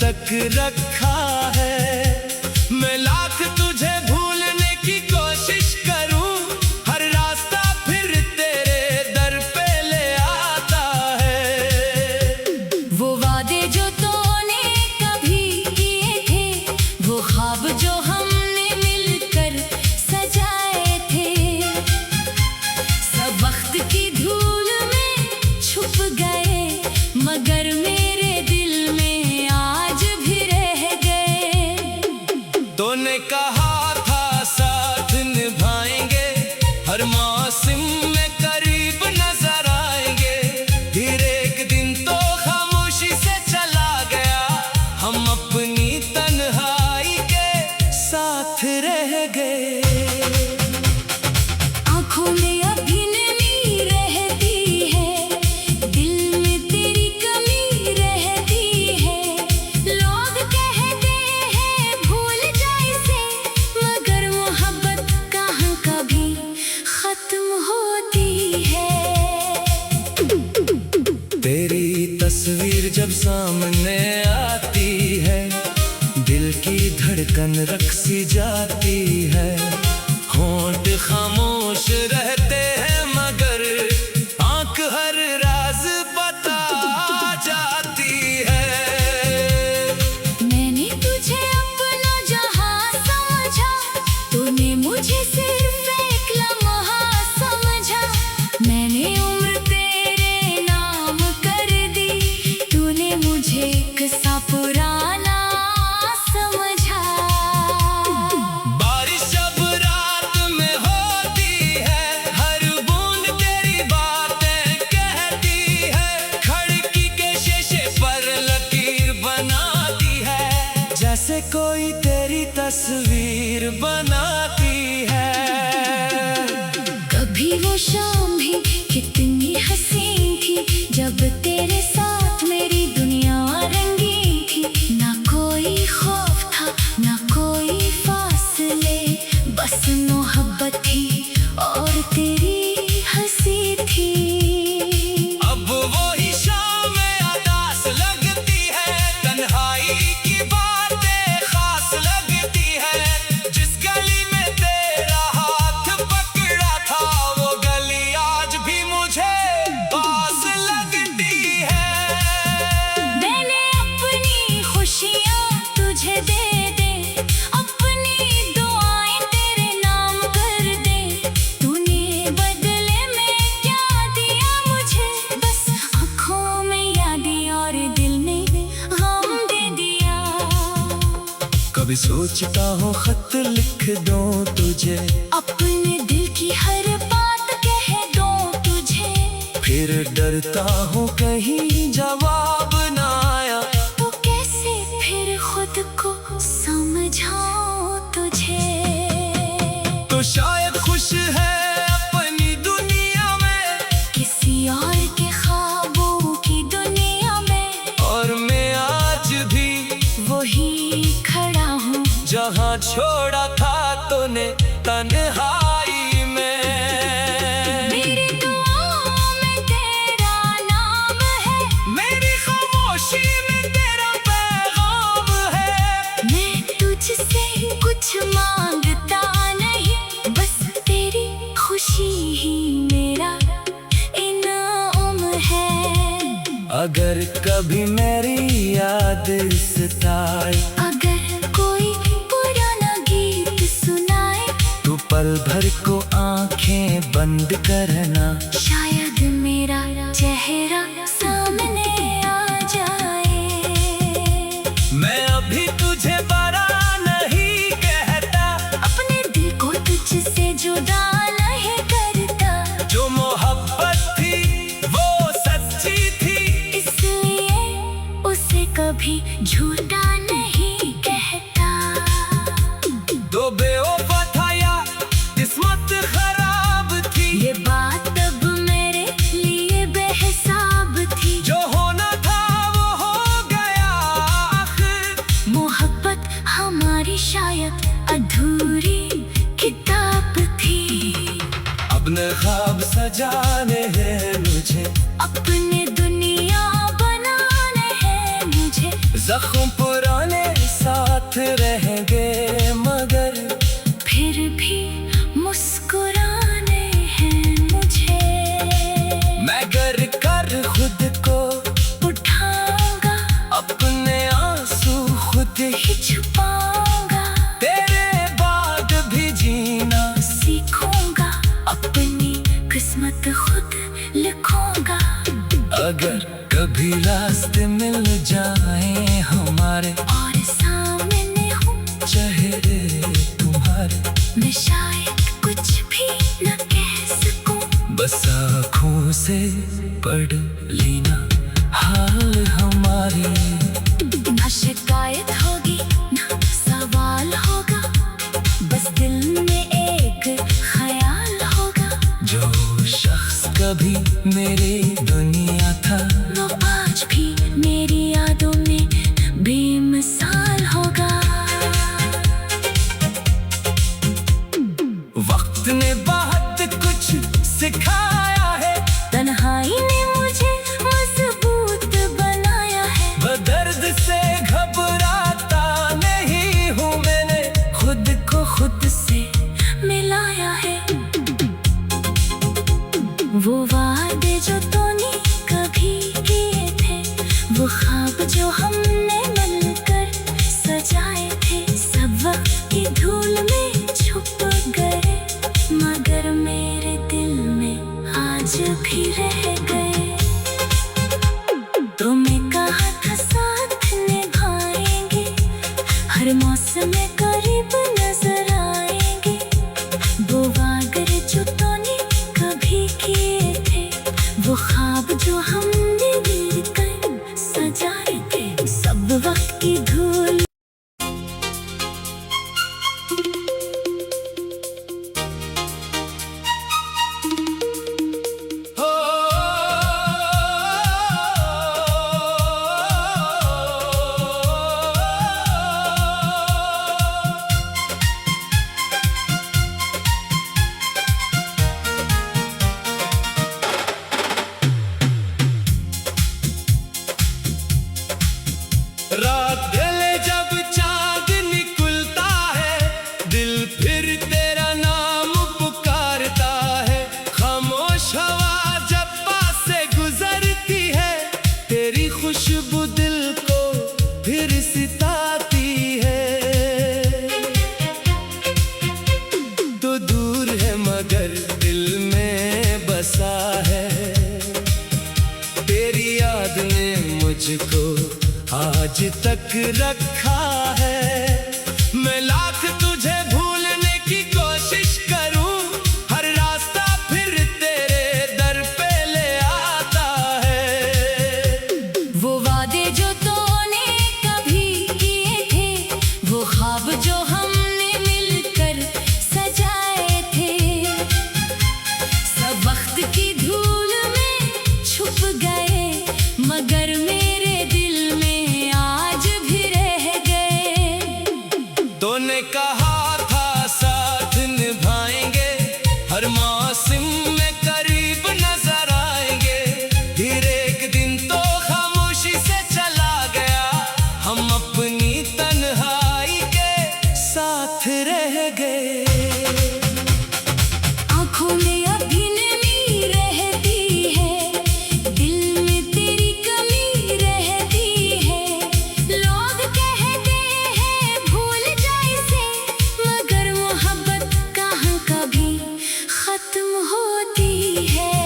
तक रखा है। मैं लाख तुझे भूलने की कोशिश करूं, हर रास्ता फिर तेरे दर पे ले आता है। वो वादे जो तूने कभी किए थे, वो ख्वाब जो हमने मिलकर सजाए थे, सब वक्त की धूल में छुप गए, मगर मेरे दिल में आज भी रह गए। तूने कहा था साथ निभाएंगे, हर मौसम में करीब नजर आएंगे। फिर एक दिन तो खामोशी से चला गया, हम अपनी तन्हाई के साथ रह गए। आँखों में अभी नमी रहती है, दिल में तेरी कमी रहती है। लोग कहते हैं भूल जा इसे, मगर मोहब्बत कहाँ कभी खत्म होती है। तेरी तस्वीर जब सामने आती है, दिल की धड़कन रख सी जाती है। होंठ खामोश रहते हैं, मगर आंख हर राज बता जाती है। मैंने तुझे अपना जहां समझा, तूने मुझे सिर्फ एक लम्हा समझा। मैंने उम्र तेरे नाम कर दी, तूने मुझे किस्सा पुराना समझा। बारिश जब रात में होती है, हर बूंद तेरी बातें कहती है। खिड़की के शीशे पर लकीर बनाती है, जैसे कोई तेरी तस्वीर बनाती है। कभी वो शाम भी कितनी हसीन थी, जब तेरे साथ मेरी दुनिया रंगी थी। ना कोई खौफ था, ना कोई फासले, बस मोहब्बत थी और तेरी हंसी थी। अब वही शाम उदास लगती है, तन्हाई की बातें खास लगती है। जिस गली में तेरा हाथ पकड़ा था, वो गली आज भी मुझे पास लगती है। मैंने अपनी खुशियाँ तुझे दे दे, अपनी दुआएं तेरे नाम कर दे। तूने बदले में क्या दिया मुझे, बस आँखों में यादें और दिल में गम दे दिया। कभी सोचता हूँ खत लिख दूँ तुझे, अपने दिल की हर बात कह दूँ तुझे। फिर डरता हूँ कहीं जवाब ना आया, तो कैसे फिर खुद को समझाऊं तुझे। तो शायद खुश है अपनी दुनिया में, किसी और के ख्वाबों की दुनिया में, और मैं आज भी वही खड़ा हूँ जहाँ छोड़ा था तूने तन्हाई में। मेरी दुआओं में तेरा नाम है, मेरी खामोशी में तेरा पैगाम है। मैं तुझसे कुछ मांगता नहीं, बस तेरी खुशी ही मेरा इनाम है। अगर कभी मेरी याद सताए, अगर कोई पुराना गीत सुनाए, तो पल भर को आंखें बंद करना, शायद मेरा चेहरा सामने आ जाए। मैं अभी तुझे बरा नहीं कहता, अपने दिल को तुझसे जुदा नहीं करता। जो मोहब्बत थी वो सच्ची थी, इसलिए उसे कभी झूठा नहीं कहता। दो बेवफा था या किस्मत खराब थी, ये बात तब मेरे लिए बेहिसाब थी। जो होना था वो हो गया आखिर। मोहब्बत हमारी शायद अधूरी किताब थी। अपने ख्वाब सजाने हैं मुझे, अपने दुनिया बनाने हैं मुझे। जख्म रहेंगे मगर फिर भी मुस्कुराने हैं मुझे। मैं गर कर खुद को उठाऊंगा अपने आंसू खुद ही छुपाऊंगा। तेरे बाद भी जीना सीखूंगा अपनी किस्मत खुद लिखूंगा। अगर कभी रास्ते मिल जाए हमारे और सामने हूँ चेहरे तुम्हारे, मैं शायद कुछ भी न कह सकूं। बस आँखों से पढ़ लेना हाल हमारे। ना शिकायत होगी ना सवाल होगा, बस दिल में एक ख्याल होगा। जो शख्स कभी मेरी दुनिया था वो आज भी मेरी यादों में बेमिसाल होगा। वक्त ने बहुत कुछ सिखाया है, तन्हाई ने मुझे मजबूत बनाया है। वो दर्द से घबराता नहीं हूँ, मैंने खुद को खुद से मिलाया है। वो वादे जो तूने कभी किए थे, वो ख्वाब जो हमने मिलकर सजाए थे, सब वक्त की धूल में छुप गए, मगर मेरे दिल में आज भी रह गए। तुम्हें कहा था साथ निभाएंगे, हर मौसम में करीब नजर आएंगे। वो वादे जो तूने कभी किए थे, वो ख्वाब जो हमने मिलकर सजाए थे, सब वक्त की धूल। हो। रात ढले जब चांद निकलता है, दिल फिर तेरा नाम पुकारता है। खामोश हवा जब पास से गुजरती है, तेरी खुशबू दिल को फिर सिताती है। तो दूर है मगर दिल में बसा है, तेरी याद ने मुझको आज तक रखा है। मैं लाख तुझे भूलने की कोशिश करूं, हर रास्ता फिर तेरे दर पे ले आता है। वो वादे जो तूने कभी किए थे, वो ख्वाब जो हमने मिलकर सजाए थे, सब वक्त की धूल में छुप गए, मगर मेरे दिल में आज भी रह गए। तूने कहा था साथ निभाएंगे, हर मौसम में करीब नजर आएंगे। फिर एक दिन तो खामोशी से चला गया, हम अपनी तन्हाई के साथ रह गए। आँखों में अभी नमी रहती है, दिल में तेरी कमी रहती है। लोग कहते हैं भूल जा इसे, मगर मोहब्बत कहाँ कभी खत्म होती है।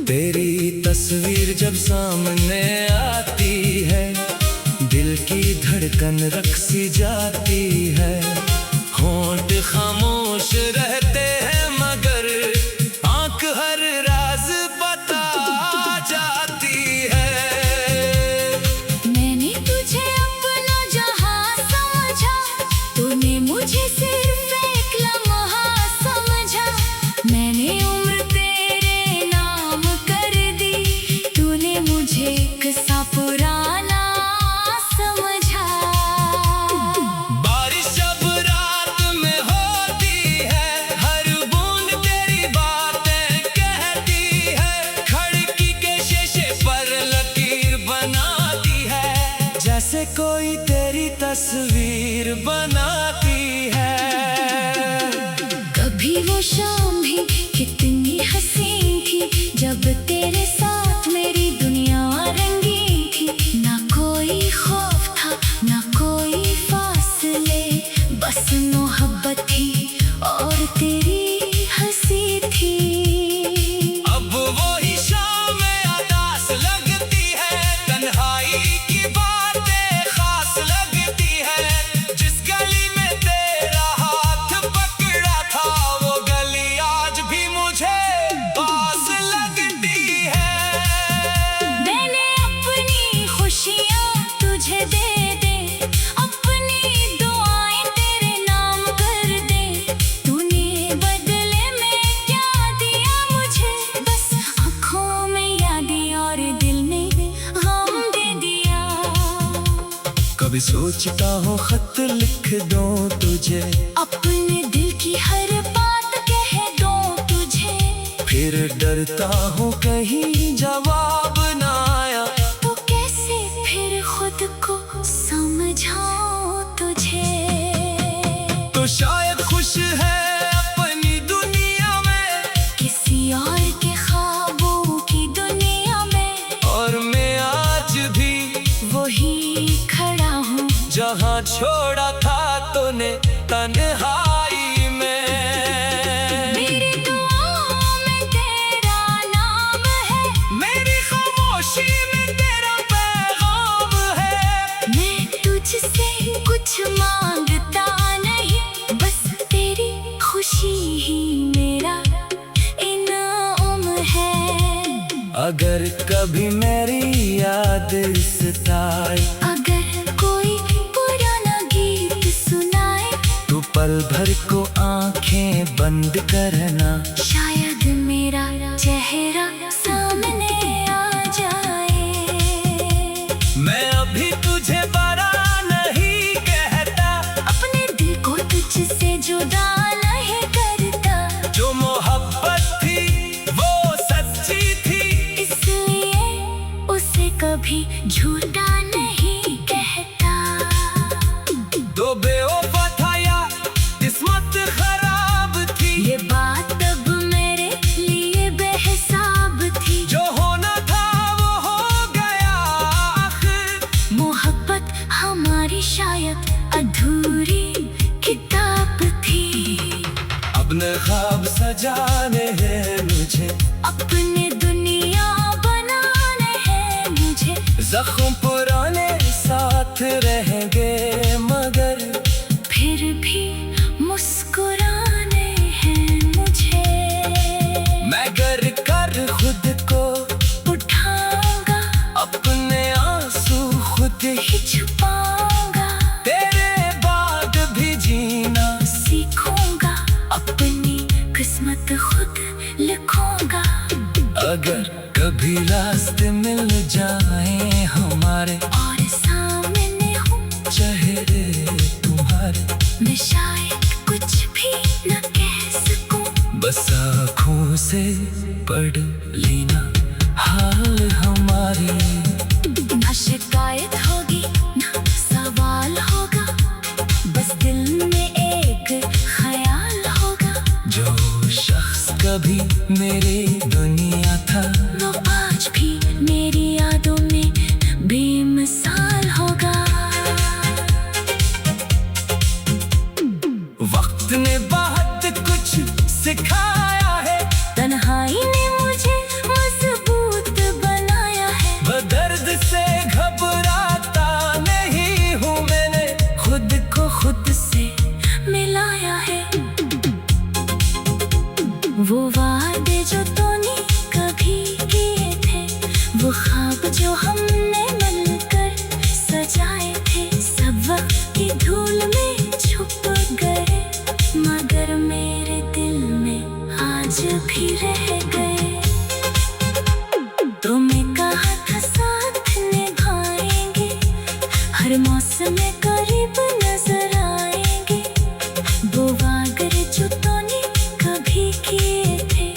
तेरी तस्वीर जब सामने आती है, दिल की धड़कन रक़्सी जाती है। होंठ खामोश रहते हैं मगर आँख हर राज बता जाती है। मैंने तुझे अपना जहां समझा, तूने मुझे सिर्फ एक लम्हा समझा। मैंने उम्र तेरे नाम कर दी, तूने मुझे किस्सा पुराना समझा। बारिश जब रात में होती है, तेरी तस्वीर बनाती है। कभी वो शाम भी कितनी हसीन थी, जब तेरे साथ मेरी दुनिया रंगीन थी। ना कोई खौफ था ना कोई फासले, बस मोहब्बत थी और तेरी हंसी थी। अब वही शाम उदास लगती है, तन्हाई की बातें खास लगती है। जिस गली में तेरा हाथ पकड़ा था, वो गली आज भी मुझे पास लगती है। मैंने अपनी खुशियाँ तुझे दे दे, अपनी दुआएं तेरे नाम कर दे। तूने बदले में क्या दिया मुझे, बस आँखों में यादें और दिल में गम दे दिया। कभी सोचता हूँ खत लिख दूँ तुझे, अपने दिल की हर बात कह दूँ तुझे। फिर डरता हूँ कहीं जवाब ना आया, तो कैसे फिर खुद को समझाऊं तुझे। तो शायद खुश है अपनी दुनिया में, किसी और के ख्वाबों की दुनिया में। और मैं आज भी वही खड़ा हूँ जहाँ छोड़ा था तूने तन्हाई में। मेरी दुआओं में तेरा नाम है, मेरी खामोशी में तेरा पैगाम है। मैं तुझसे कुछ मांगता नहीं, बस तेरी खुशी ही मेरा इनाम है। अगर कभी मेरी याद सताए, अगर कोई पुराना गीत सुनाए, तो पल भर को आंखें बंद करना। शायद मेरा चेहरा सामने आ जाए। मैं अभी तुझे बड़ा नहीं कहता, अपने दिल को तुझसे जुदा नहीं करता। जो मोहब्बत थी वो सच्ची थी, इसलिए उसे कभी झूठा नहीं कहता। दो बेवफा था या किस्मत खराब थी, ये बात तब मेरे लिए बेहिसाब थी। जो होना था वो हो गया आखिर। मोहब्बत हमारी शायद अधूरी किताब थी। अपने ख्वाब सजाने हैं मुझे, अपने दुनिया बनाने हैं मुझे। जख्म पुराने साथ रहेंगे, मगर फिर भी मुस्कुराने हैं मुझे। मैं गर कर खुद को उठाऊंगा, अपने आंसू खुद ही छुपाऊंगा। तेरे बाद भी जीना सीखूंगा, अपनी किस्मत खुद लिखूंगा। अगर कभी रास्ते मिल जाए हमारे, और सामने हूँ चेहरे तुम्हारे, मैं शायद कुछ भी न कह सकूं। बस आँखों से पढ़ लेना हाल हमारे। ना शिकायत होगी ना सवाल होगा, बस दिल में एक ख्याल होगा। जो शख्स कभी मेरी दुनिया था, वो आज भी मेरी यादों में बेमिसाल होगा। वक्त ने बहुत कुछ सिखाया है, तन्हाई ने मुझे मजबूत बनाया है। दर्द से घबराता नहीं हूँ, मैंने खुद को खुद से मिलाया है। वो वादे जो तूने कभी किए थे, वो ख्वाब जो हमने मिलकर सजाए थे, सब वक्त की धूल में छुप गए, मगर मेरे दिल में आज भी रह गए। तुम्हें कहा था साथ निभाएंगे, हर मौसम में करीब नजर आएंगे। वो वादे जो तूने कभी किए थे,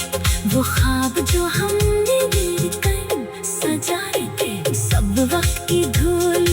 वो ख्वाब जो हमने मिलकर सजाए थे, सब वक्त की धूल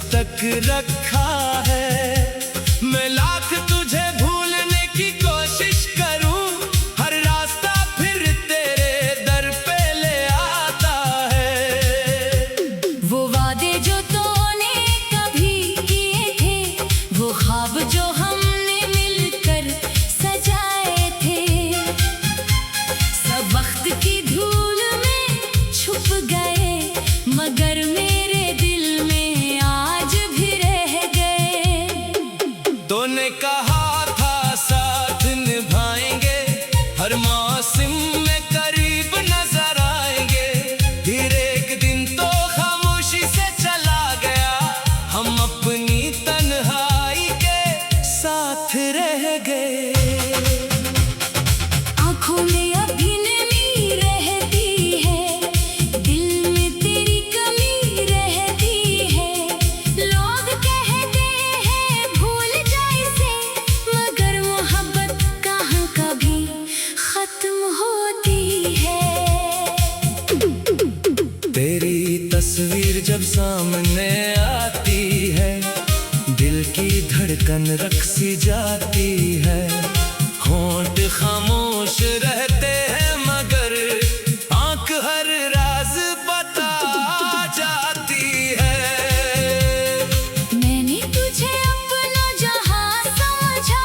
तक रखा है। मैं लाख तुझे भूलने की कोशिश करूं, हर रास्ता फिर तेरे दर पे ले आता है। वो वादे जो तूने कभी किए थे, वो ख्वाब जो हमने मिलकर सजाए थे, सब वक्त की धूल में छुप गए, मगर मेरे दिल में आज भी रह गए। तूने कहा था साथ निभाएंगे, हर मौसम में करीब नजर आएंगे। फिर एक दिन तो खामोशी से चला गया, हम अपनी तन्हाई के साथ रह गए। आँखों में अभी नमी रहती है, दिल में तेरी कमी रहती है। लोग कहते हैं भूल जा इसे, मगर मोहब्बत कहाँ कभी खत्म होती है। तेरी तस्वीर जब सामने आती है, दिल की धड़कन रख सी जाती है। होंठ खामोश रहते हैं, मगर आंख हर राज बता जाती है। मैंने तुझे अपना जहां समझा,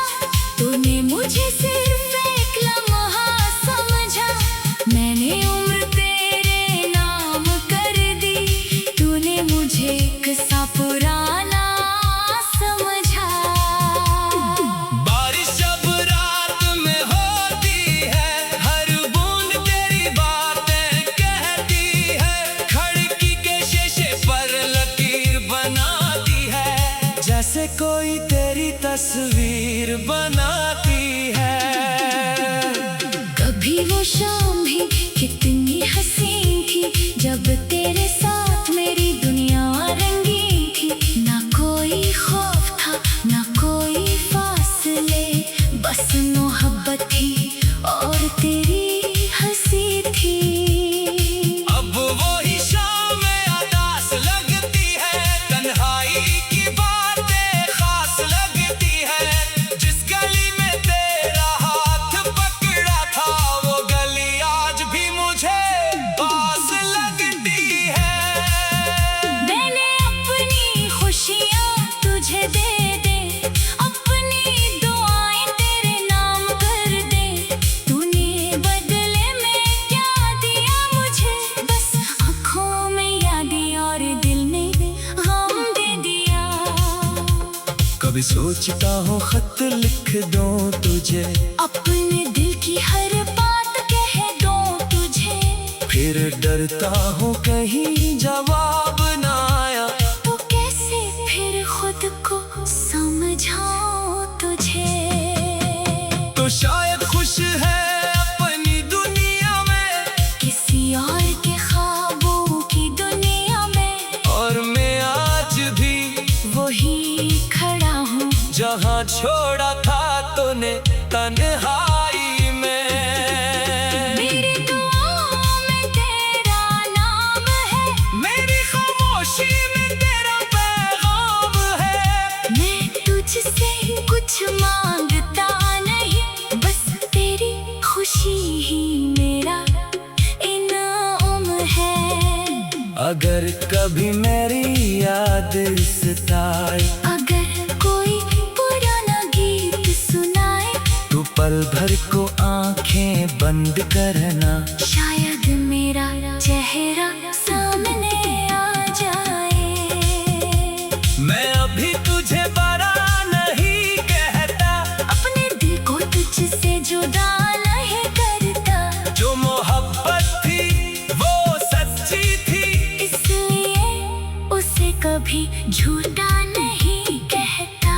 तूने मुझे सिर्फ एक लम्हा समझा। मैंने उम्र तेरे नाम कर दी, तूने मुझे किस्सा पुराना समझा। बारिश जब रात में होती है, हर बूंद तेरी बातें कहती है। खिड़की के शीशे पर लकीर बनाती है, जैसे कोई तेरी तस्वीर बनाती है। कभी वो शाम भी कितनी हसीन थी, जब तेरे साथ मेरी दुनिया रंगीन थी। ना कोई खौफ था, ना कोई फासले, बस मोहब्बत थी और तेरी हंसी थी। अब वही शाम अदास लगती है, तन्हाई की बातें खास लगती है। जिस गली में तेरा हाथ पकड़ा था, वो गली आज भी मुझे पास लगती है। मैंने अपनी खुशियाँ तुझे दे दे, अपनी दुआएं तेरे नाम कर दे। तूने बदले में क्या दिया मुझे, बस आँखों में यादें और दिल में गम दे दिया। कभी सोचता हूँ खत लिख दूँ तुझे, अपने दिल की हर बात कह दूँ तुझे, फिर डरता हूँ कहीं जवाब ना आया। तो कैसे फिर खुद को समझाऊं तुझे। तो शायद खुश है अपनी दुनिया में, किसी और के ख्वाबों की दुनिया में, और मैं आज भी वही खड़ा हूँ जहाँ छोड़ा था तूने तन्हाई में। मेरी दुआओं में तेरा नाम है, मेरी खामोशी में तेरा पैगाम है। मैं तुझसे कुछ मांगता नहीं, बस तेरी खुशी ही मेरा इनाम है। अगर कभी मेरी याद सताए, अगर कोई पुराना गीत सुनाए, तो पल भर को आंखें बंद करना, शायद मेरा चेहरा सामने आ जाए। मैं अभी तुझे बड़ा नहीं कहता, अपने दिल को तुझसे जुदा नहीं करता, जो मोहब्बत थी वो सच्ची थी, इसलिए उसे कभी झूठा नहीं कहता।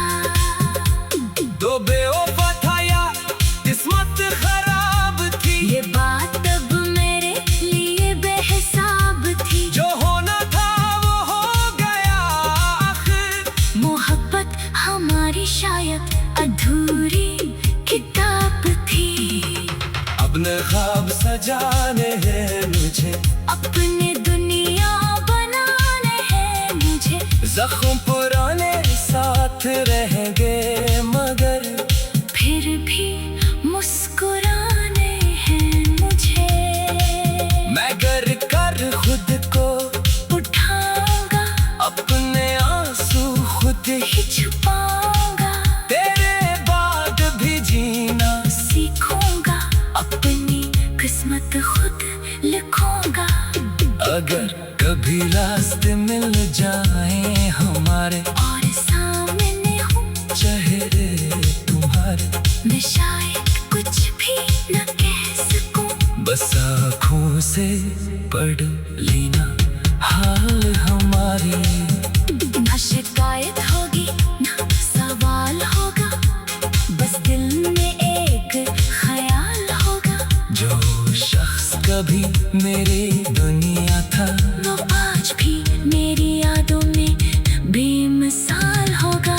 दो बेवफा था या किस्मत खराब थी, ये बात अब मेरे लिए बेहिसाब थी। जो होना था वो हो गया आखिर। मोहब्बत हमारी शायद अधूरी किताब थी। अपने ख्वाब सजाने हैं मुझे, अपने दुनिया बनाने हैं मुझे, जख्म अगर कभी रास्ते मिल जाए हमारे और सामने हूँ चेहरे तुम्हारे, मैं शायद कुछ भी न कह सकूं। बस आँखों से पढ़ लेना हाल हमारी। ना शिकायत होगी ना सवाल होगा, बस दिल में एक ख्याल होगा। जो शख्स कभी मेरे दुनिया था वो आज भी मेरी यादों में बेमिसाल होगा।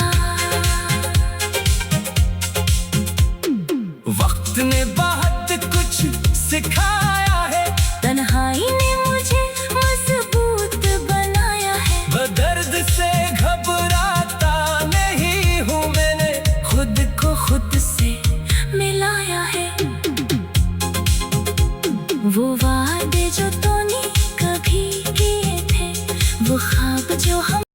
वक्त ने बहुत कुछ सिखाया है, तन्हाई ने मुझे मजबूत बनाया है। दर्द से घबराता नहीं हूँ मैंने, खुद को खुद से मिलाया है। वो वादे जो तूने कभी किए थे, वो ख्वाब जो हम